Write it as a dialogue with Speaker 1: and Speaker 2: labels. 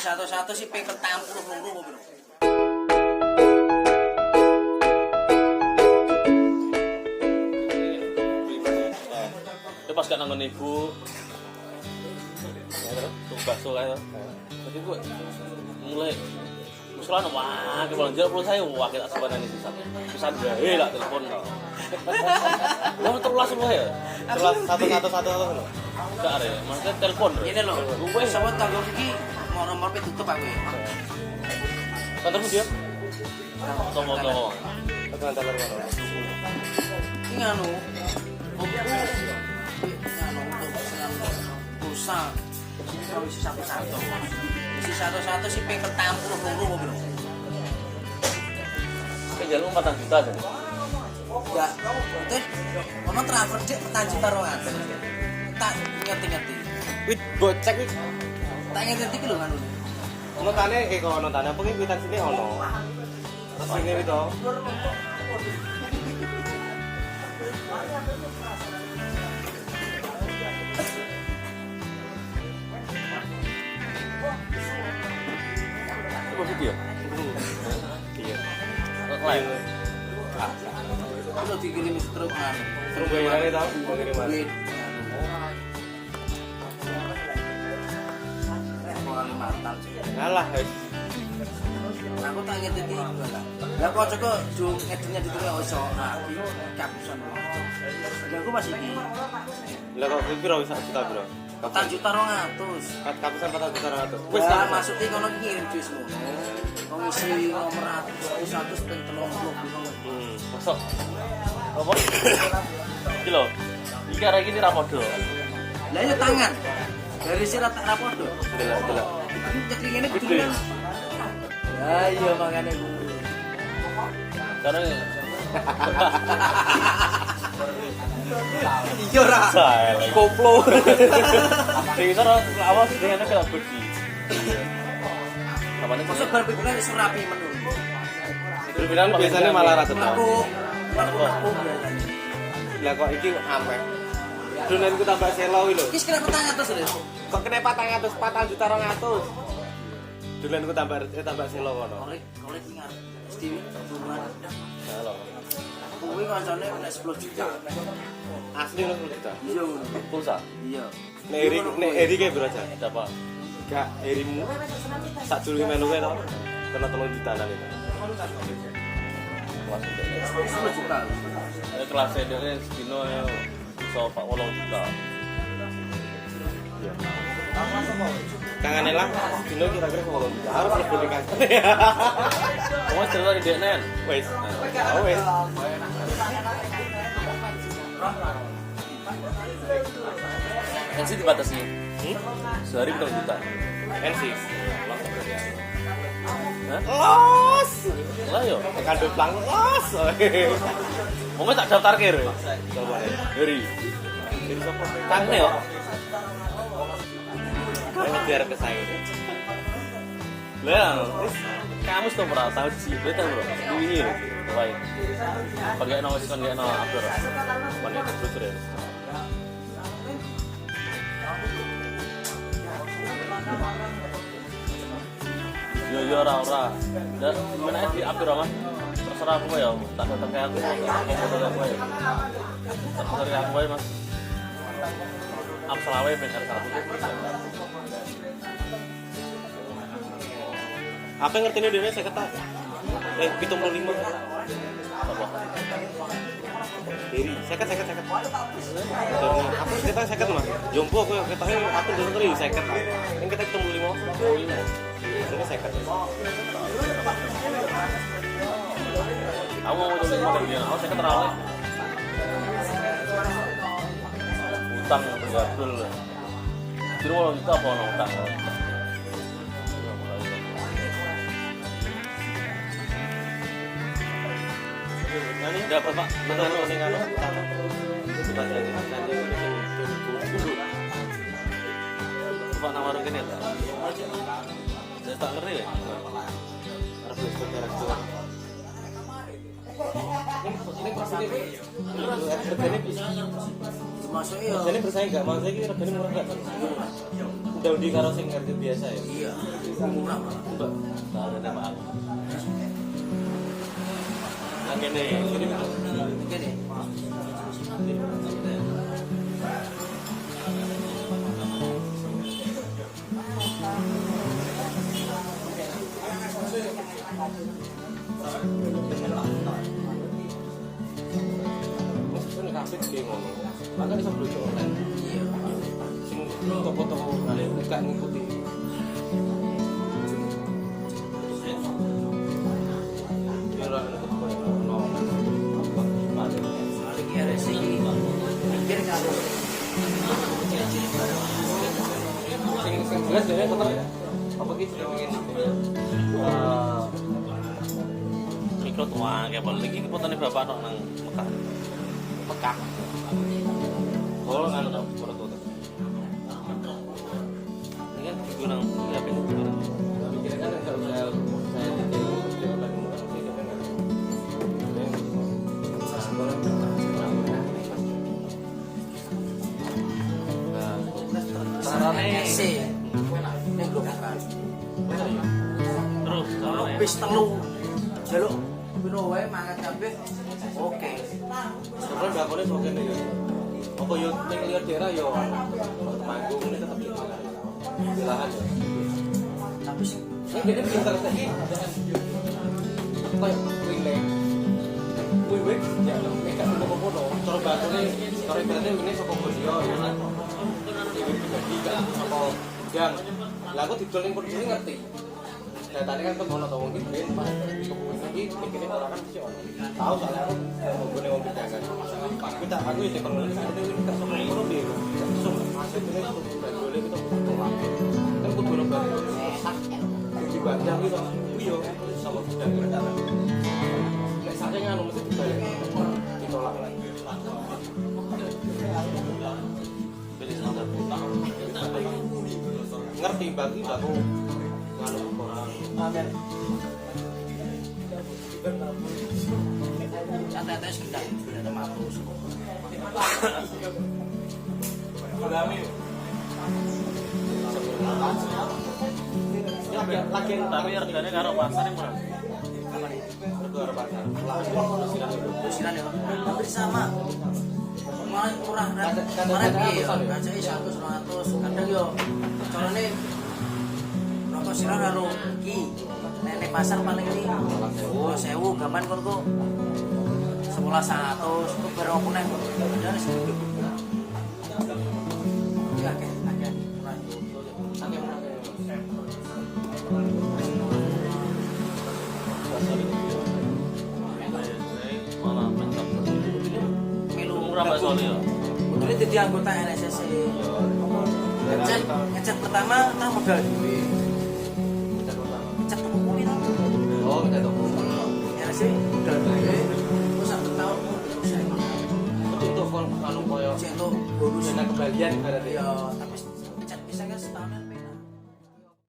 Speaker 1: satu-satu sih ping 40 loro piro.
Speaker 2: Pas gak nanggon ibu tuh bakso kayak jadi gue mulai musulan wah ke belanja puluh saya wah kita sebenarnya bisa gawe lah telepon kamu terus semua ya
Speaker 3: Kelas satu loh.
Speaker 2: enggak ada ya maksudnya telepon
Speaker 1: Ini lho, gue sama tanggo iki nomor tutup aku ya.
Speaker 2: kantormu dia tomo
Speaker 3: Tekan teler mana?
Speaker 1: Ini anu untuk pesanan pulsa kalau isi satu-satu isi satu-satu sih ping 40 loro bro.
Speaker 2: kayak jalan 4 juta aja
Speaker 1: Enggak, itu ono transfer dik 4 juta roan. Tak ngerti-ngerti.
Speaker 3: Wih, gocek wih.
Speaker 1: Tak ngerti iki lho anu.
Speaker 3: Notane kalau notane apa ki kuitan sini ono. Terus sini itu.
Speaker 2: apa video
Speaker 3: Iya.
Speaker 2: lain
Speaker 1: Itu dikirim truk anu.
Speaker 3: Terus bayarane tau pengiriman.
Speaker 1: Kalimantan.
Speaker 3: Ngalah guys.
Speaker 1: Aku tak ngerti iki lah. Lah kok kok jo ngedenya ditulis iso iki kapusan. Lah aku masih iki.
Speaker 3: Lah kok piro wis juta piro?
Speaker 1: 4 juta 200.
Speaker 3: Kapusan 4 juta 100.
Speaker 1: Wis tak masuk iki kono ngirim duit semua. Wong isi nomor 100 ping 30.
Speaker 2: masuk apa iki lho iki arek iki ra padha
Speaker 1: Lah ya tangan. Dari sini tak podo.
Speaker 3: Delok.
Speaker 1: Jadi ngene kudu. Ya iya makane kuwi.
Speaker 2: karena
Speaker 1: Iya ora.
Speaker 2: koplo sing iso awas dengan kena bodi apa nih
Speaker 1: Masuk bar pikulan wis rapi menu.
Speaker 3: Bilang biasanya malah rasa tahu.
Speaker 1: Aku.
Speaker 3: Lah kok iki ameh. Dunanku tambah selo iki lho.
Speaker 1: Wis kena 400 lho.
Speaker 3: Kok kena 400 4 juta 200. Dunanku tambah selo kono.
Speaker 1: Oleh ingat. Mesti bulan.
Speaker 2: halo
Speaker 1: Kuwi kancane nek 10 juta.
Speaker 3: Asli lho juta.
Speaker 1: Iya.
Speaker 2: pulsa
Speaker 1: Iya.
Speaker 3: Nek Eri kayak berapa?
Speaker 2: berapa
Speaker 3: Gak Erimu. Sak dulu melu kae to. Kena 3 juta nang itu.
Speaker 2: kelas
Speaker 1: 10 juta.
Speaker 2: kelas edere sedino iso 8 juta
Speaker 3: Iya. Kangane lah dino kira-kira 8 juta. Harus lebih nikah.
Speaker 2: kamu cerita di Deknen
Speaker 3: Wes. Wes.
Speaker 2: NC dibatasi sehari berapa juta
Speaker 3: NC.
Speaker 2: Hah?
Speaker 3: Los.
Speaker 2: lah yo
Speaker 3: Tekan duplang los.
Speaker 2: mau tak daftar kir
Speaker 3: Coba deh.
Speaker 2: dari
Speaker 3: Jadi sopo?
Speaker 2: kangen yo
Speaker 3: Ayo biar kesaing.
Speaker 2: lah kamu tuh pernah tahu sih beta bro ini lain pakai nama sih pakai nama Abdur mana terus ya yo ora dan gimana di Abdur mah terserah aku ya tak datang kayak aku mau aku ya terserah aku ya mas Amsalawe benar salah
Speaker 3: Apa yang ngerti ini dia saya kata 75
Speaker 2: apa
Speaker 3: Diri, seket. Apa kita seket mah? Jompo aku denger seket. Yang kita 75. Ini seket.
Speaker 2: Aku mau coba model dia, aku saya terlalu utang bergabul. Jadi kalau kita apa utang?
Speaker 3: Nanti dapat Pak, mengano. Coba janji
Speaker 2: Coba nawarin gini ya. Saya tak ngerti ya.
Speaker 3: harus secara secara. Ini bisa.
Speaker 1: Masuk ya.
Speaker 3: Jadi bersaing enggak? Mas iki regane murah enggak? udah karo sing ngerti biasa ya.
Speaker 1: Iya, murah malah.
Speaker 2: Coba. Nah, ada Pak. Angin nih, ini kan.
Speaker 1: Oke deh.
Speaker 3: Meskipun kafe gede ngono. Maka bisa beli online.
Speaker 1: Iya.
Speaker 3: Sing toko-toko gak ngikuti. Kira no.
Speaker 1: Lagi ada sih. Pikir kalau
Speaker 3: Sing jelas dhewe tetep apa gitu pengen
Speaker 2: Mikro tua kayak paling iki potone bapak tok nang Mekah. Mekah.
Speaker 3: kalau nganu tak foto tuh.
Speaker 2: Ini kan figur nang ya ben.
Speaker 3: Mikirnya kan enggak usah saya detail lagi mungkin sih kan enggak.
Speaker 1: sarane sih. Nek lu kan.
Speaker 2: Terus
Speaker 1: Kalau bis telu jaluk piro wae mangan kabeh. Oke.
Speaker 3: Sebenarnya bakone oke nih ya. Apa yo ning liya daerah yo Temanggung ini tetap di lahan ya.
Speaker 1: Tapi sing
Speaker 3: Ini dia pintar tadi. Kayak wile. Wile ya mereka mau foto. Cara bakone cara ibaratnya ini saka Bosio ya. Ini pribadi kan apa yang lah aku didol ning produksi ngerti. Datanya kan kemono to mungkin ben pas iki mikirnya orang kan mesti ono. Tahu soalnya aku nggone wong pedagang. Kita aku ya kon ngene kan ini tak sama ngono deh. Sum masuk ini boleh kita tolak. Kan kudu ono barang. Jadi banyak itu yo sama pedagang. Nek sate nganu mesti dibalik. Ditolak lagi.
Speaker 2: beli standar.
Speaker 3: Ngerti bagi aku nganu
Speaker 1: amen. Santai-santai sekedar ada mampus.
Speaker 3: lagi
Speaker 2: Tapi harganya karo pasar yang murah.
Speaker 1: Apa nih?
Speaker 3: Harga pasar.
Speaker 1: Lusinan ya. Hampir sama. Malah murah kan.
Speaker 3: Kadang-kadang
Speaker 1: Kemarin iya,
Speaker 3: ratusan ya?
Speaker 1: kacai 100, 200. Kadang yo carane rokok sirah karo iki. Nek pasar paling ini 10.000 gaman kon kok 11.100 itu baru aku nek bener sih. Iya akeh murah.
Speaker 3: Akeh murah.
Speaker 2: Malah mentang.
Speaker 1: Melu
Speaker 2: Murah Mbak Soli ya.
Speaker 1: Udah jadi anggota NSSC. Ngecek pertama tak modal duwe. Ngecek toko kuwi ta.
Speaker 3: Oh, kita toko.
Speaker 1: NSSC modal duwe. Terus 1 tahun terus saya.
Speaker 3: Untuk anu koyo
Speaker 1: Cek untuk bonus
Speaker 3: dana kembalian berarti.
Speaker 1: ya